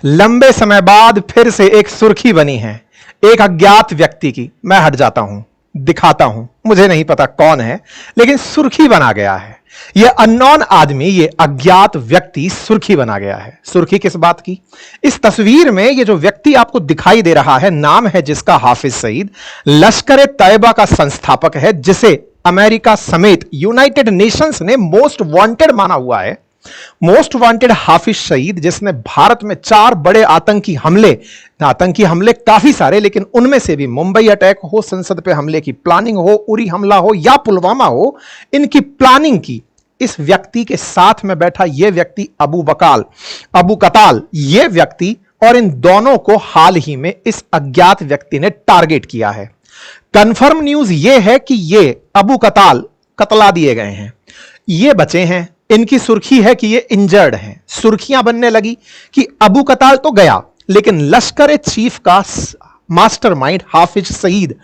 लंबे समय बाद फिर से एक सुर्खी बनी है एक अज्ञात व्यक्ति की। मैं हट जाता हूं, दिखाता हूं, मुझे नहीं पता कौन है, लेकिन सुर्खी बना गया है। यह अननोन आदमी, यह अज्ञात व्यक्ति सुर्खी बना गया है। सुर्खी किस बात की? इस तस्वीर में यह जो व्यक्ति आपको दिखाई दे रहा है, नाम है जिसका हाफिज सईद, लश्कर तैयबा का संस्थापक है, जिसे अमेरिका समेत यूनाइटेड नेशंस ने मोस्ट वांटेड माना हुआ है। मोस्ट वांटेड हाफिज सईद, जिसने भारत में 4 बड़े आतंकी हमले काफी सारे, लेकिन उनमें से भी मुंबई अटैक हो, संसद पे हमले की प्लानिंग हो, उरी हमला हो या पुलवामा हो, इनकी प्लानिंग की। इस व्यक्ति के साथ में बैठा यह व्यक्ति अबू कताल, यह व्यक्ति, और इन दोनों को हाल ही में इस अज्ञात व्यक्ति ने टारगेट किया है। कंफर्म न्यूज यह है कि यह अबू कताल कतला दिए गए हैं, ये बचे हैं। इनकी सुर्खी है कि ये इंजर्ड हैं। सुर्खियां बनने लगी कि अबू कताल तो गया, लेकिन लश्कर चीफ का मास्टरमाइंड हाफिज सईद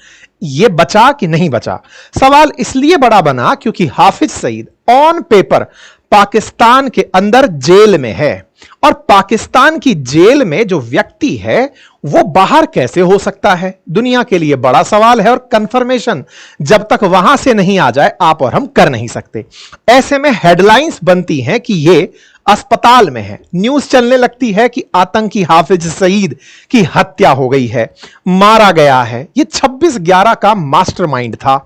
ये बचा कि नहीं बचा। सवाल इसलिए बड़ा बना क्योंकि हाफिज सईद ऑन पेपर पाकिस्तान के अंदर जेल में है, और पाकिस्तान की जेल में जो व्यक्ति है वो बाहर कैसे हो सकता है, दुनिया के लिए बड़ा सवाल है। और कंफर्मेशन जब तक वहां से नहीं आ जाए आप और हम कर नहीं सकते। ऐसे में हेडलाइंस बनती हैं कि ये अस्पताल में है, न्यूज चलने लगती है कि आतंकी हाफिज सईद की हत्या हो गई है, मारा गया है। ये 26/11 का मास्टरमाइंड था।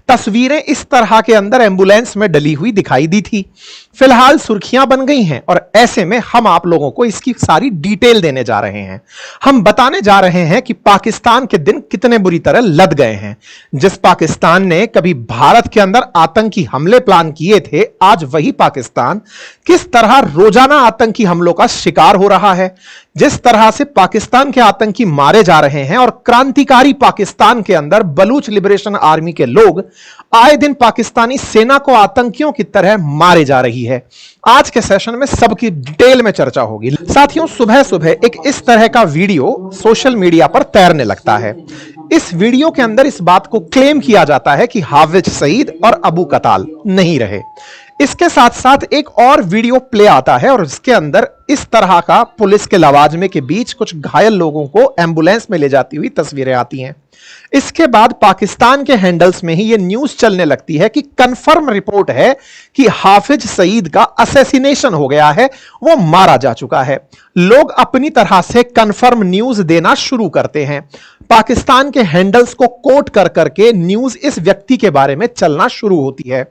तस्वीरें इस तरह के अंदर एम्बुलेंस में डली हुई दिखाई दी थी। फिलहाल सुर्खियां बन गई हैं, और ऐसे में हम आप लोगों को इसकी सारी डिटेल देने जा रहे हैं। हम बताने जा रहे हैं कि पाकिस्तान के दिन कितने बुरी तरह लद गए हैं। जिस पाकिस्तान ने कभी भारत के अंदर आतंकी हमले प्लान किए थे, आज वही पाकिस्तान किस तरह रोजाना आतंकी हमलों का शिकार हो रहा है। जिस तरह से पाकिस्तान के आतंकी मारे जा रहे हैं, और क्रांतिकारी पाकिस्तान के अंदर बलूच लिबरेशन आर्मी के लोग आए दिन पाकिस्तानी सेना को आतंकियों की तरह मारे जा रही है। आज के सेशन में सबकी डिटेल में चर्चा होगी। साथियों, सुबह सुबह एक इस तरह का वीडियो सोशल मीडिया पर तैरने लगता है। इस वीडियो के अंदर इस बात को क्लेम किया जाता है कि हाफिज सईद और अबू कताल नहीं रहे। इसके साथ साथ एक और वीडियो प्ले आता है, और इसके अंदर इस तरह का पुलिस के लवाजमे के बीच कुछ घायल लोगों को एम्बुलेंस में ले जाती हुई तस्वीरें आती हैं। इसके बाद पाकिस्तान के हैंडल्स में ही यह न्यूज चलने लगती है कि कंफर्म रिपोर्ट है कि हाफिज सईद का असैसिनेशन हो गया है, वो मारा जा चुका है। लोग अपनी तरह से कंफर्म न्यूज देना शुरू करते हैं। पाकिस्तान के हैंडल्स को कोट कर करके न्यूज इस व्यक्ति के बारे में चलना शुरू होती है।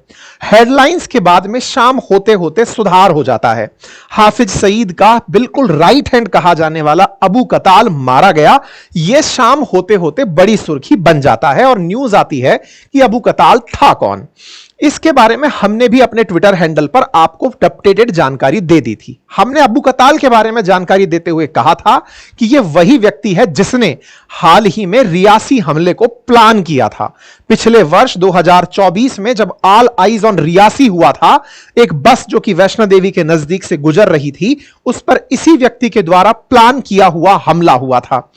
हेडलाइंस के बाद में शाम होते होते सुधार हो जाता है। हाफिज सईद का बिल्कुल राइट हैंड कहा जाने वाला अबू कताल मारा गया, यह शाम होते होते बड़ी सुर्खी बन जाता है, और न्यूज आती है कि अबू कताल था कौन। इसके बारे में हमने भी अपने ट्विटर हैंडल पर आपको अपडेटेड जानकारी दे दी थी। हमने अबू कताल के बारे में जानकारी देते हुए कहा था कि यह वही व्यक्ति है जिसने हाल ही में रियासी हमले को प्लान किया था। पिछले वर्ष 2024 में जब ऑल आइज ऑन रियासी हुआ था, एक बस जो कि वैष्णो देवी के नजदीक से गुजर रही थी, उस पर इसी व्यक्ति के द्वारा प्लान किया हुआ हमला हुआ था।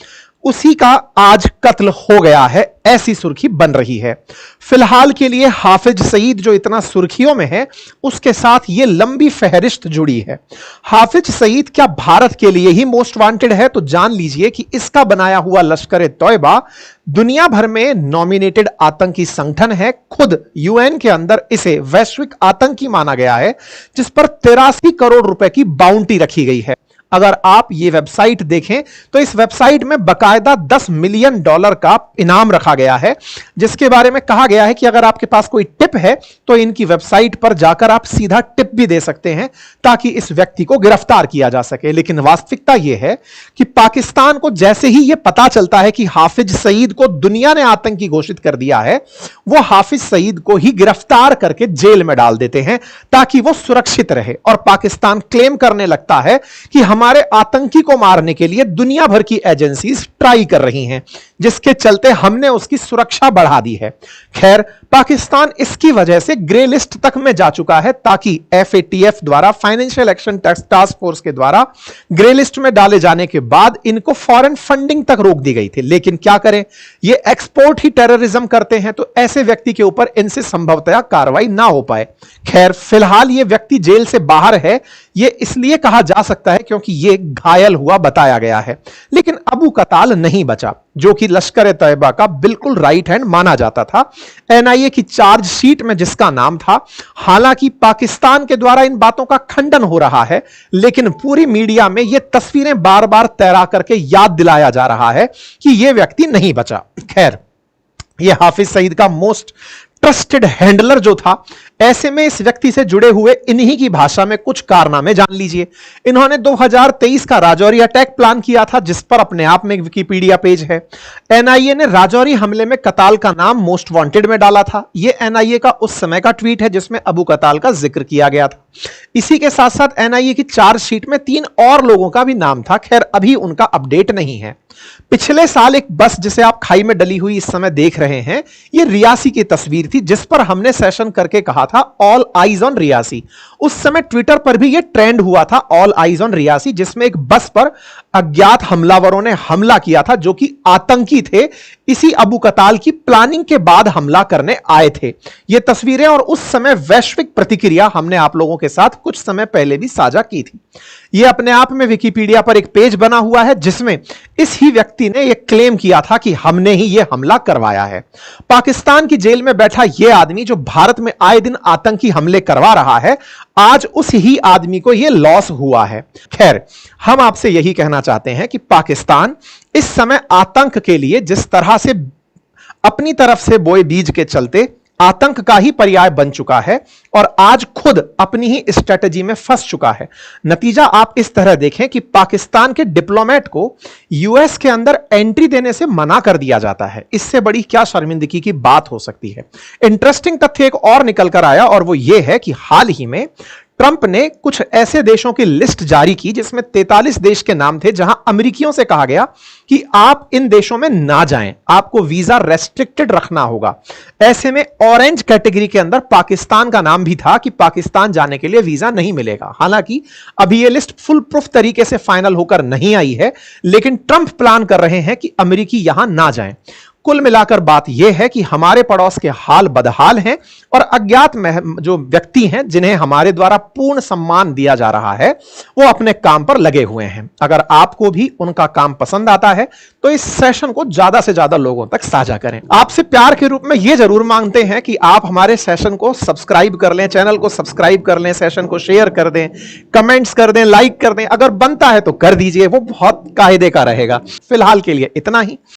उसी का आज कत्ल हो गया है, ऐसी सुर्खी बन रही है। फिलहाल के लिए हाफिज सईद जो इतना सुर्खियों में है, उसके साथ यह लंबी फहरिस्त जुड़ी है। हाफिज सईद क्या भारत के लिए ही मोस्ट वांटेड है? तो जान लीजिए कि इसका बनाया हुआ लश्कर तैयबा दुनिया भर में नॉमिनेटेड आतंकी संगठन है। खुद यूएन के अंदर इसे वैश्विक आतंकी माना गया है, जिस पर 83 करोड़ रुपए की बाउंटी रखी गई है। अगर आप ये वेबसाइट देखें तो इस वेबसाइट में बकायदा $10 मिलियन का इनाम रखा गया है, जिसके बारे में कहा गया है कि अगर आपके पास कोई टिप है तो इनकी वेबसाइट पर जाकर आप सीधा टिप भी दे सकते हैं, ताकि इस व्यक्ति को गिरफ्तार किया जा सके। लेकिन वास्तविकता यह है कि पाकिस्तान को जैसे ही यह पता चलता है कि हाफिज सईद को दुनिया ने आतंकी घोषित कर दिया है, वो हाफिज सईद को ही गिरफ्तार करके जेल में डाल देते हैं ताकि वो सुरक्षित रहे। और पाकिस्तान क्लेम करने लगता है कि हमारे आतंकी को मारने के लिए दुनिया भर की एजेंसीज ट्राई कर रही हैं। जिसके चलते हमने उसकी सुरक्षा बढ़ा दी है। खैर, पाकिस्तान इसकी वजह से ग्रे लिस्ट तक में जा चुका है, ताकि FATF द्वारा, फाइनेंशियल एक्शन टास्क फोर्स के द्वारा ग्रे लिस्ट में डाले जाने के बाद इनको फॉरेन फंडिंग तक रोक दी गई थी। लेकिन क्या करें, ये एक्सपोर्ट ही टेररिज्म करते हैं, तो ऐसे व्यक्ति के ऊपर इनसे संभवतः कार्रवाई ना हो पाए। खैर, फिलहाल ये व्यक्ति जेल से बाहर है, ये इसलिए कहा जा सकता है क्योंकि ये घायल हुआ बताया गया है। लेकिन अबू कताल नहीं बचा, जो कि लश्कर तैयबा का बिल्कुल राइट हैंड माना जाता था। NIA की चार्जशीट में जिसका नाम था। हालांकि पाकिस्तान के द्वारा इन बातों का खंडन हो रहा है, लेकिन पूरी मीडिया में ये तस्वीरें बार बार तैरा करके याद दिलाया जा रहा है कि यह व्यक्ति नहीं बचा। खैर, यह हाफिज सईद का मोस्ट ट्रस्टेड हैंडलर जो था, ऐसे में इस व्यक्ति से जुड़े हुए इन्हीं की भाषा में कुछ कारनामे जान लीजिए। इन्होंने 2023 का राजौरी अटैक प्लान किया था, जिस पर अपने आप में एक विकिपीडिया पेज है। NIA ने राजौरी हमले में कताल का नाम मोस्ट वांटेड में डाला था। यह NIA का उस समय का ट्वीट है जिसमें अबू कताल का जिक्र किया गया था। इसी के साथ साथ NIA की चार्जशीट में 3 और लोगों का भी नाम था। खैर, अभी उनका अपडेट नहीं है। पिछले साल एक बस जिसे आप खाई में डली हुई इस समय देख रहे हैं, यह रियासी की तस्वीर थी, जिस पर हमने सेशन करके कहा था ऑल आइज ऑन रियासी। उस समय ट्विटर पर भी यह ट्रेंड हुआ था, ऑल आइज ऑन रियासी, जिसमें एक बस पर अज्ञात हमलावरों ने हमला किया था, जो कि आतंकी थे। इसी अबू कताल की प्लानिंग के बाद हमला करने आए थे। ये तस्वीरें और उस समय वैश्विक प्रतिक्रिया हमने आप लोगों के साथ कुछ समय पहले भी साझा की थी। यह अपने आप में विकिपीडिया पर एक पेज बना हुआ है, जिसमें इस ही व्यक्ति ने यह क्लेम किया था कि हमने ही यह हमला करवाया है। पाकिस्तान की जेल में बैठा यह आदमी जो भारत में आए दिन आतंकी हमले करवा रहा है, आज उस ही आदमी को यह लॉस हुआ है। खैर, हम आपसे यही कहना चाहते हैं कि पाकिस्तान इस समय आतंक के लिए जिस तरह से अपनी तरफ से बोए बीज के चलते आतंक का ही पर्याय बन चुका है, और आज खुद अपनी ही स्ट्रेटेजी में फंस चुका है। नतीजा आप इस तरह देखें कि पाकिस्तान के डिप्लोमेट को US के अंदर एंट्री देने से मना कर दिया जाता है। इससे बड़ी क्या शर्मिंदगी की बात हो सकती है। इंटरेस्टिंग तथ्य एक और निकल कर आया, और वो ये है कि हाल ही में ट्रंप ने कुछ ऐसे देशों की लिस्ट जारी की जिसमें 43 देश के नाम थे, जहां अमेरिकियों से कहा गया कि आप इन देशों में ना जाएं, आपको वीजा रेस्ट्रिक्टेड रखना होगा। ऐसे में ऑरेंज कैटेगरी के अंदर पाकिस्तान का नाम भी था कि पाकिस्तान जाने के लिए वीजा नहीं मिलेगा। हालांकि अभी यह लिस्ट फुल प्रूफ तरीके से फाइनल होकर नहीं आई है, लेकिन ट्रंप प्लान कर रहे हैं कि अमेरिकी यहां ना जाएं। कुल मिलाकर बात यह है कि हमारे पड़ोस के हाल बदहाल हैं, और अज्ञात जो व्यक्ति हैं जिन्हें हमारे द्वारा पूर्ण सम्मान दिया जा रहा है, वो अपने काम पर लगे हुए हैं। अगर आपको भी उनका काम पसंद आता है तो इस सेशन को ज्यादा से ज्यादा लोगों तक साझा करें। आपसे प्यार के रूप में यह जरूर मांगते हैं कि आप हमारे सेशन को सब्सक्राइब कर लें, चैनल को सब्सक्राइब कर लें, सेशन को शेयर कर दें, कमेंट्स कर दें, लाइक कर दें। अगर बनता है तो कर दीजिए, वो बहुत कायदे का रहेगा। फिलहाल के लिए इतना ही।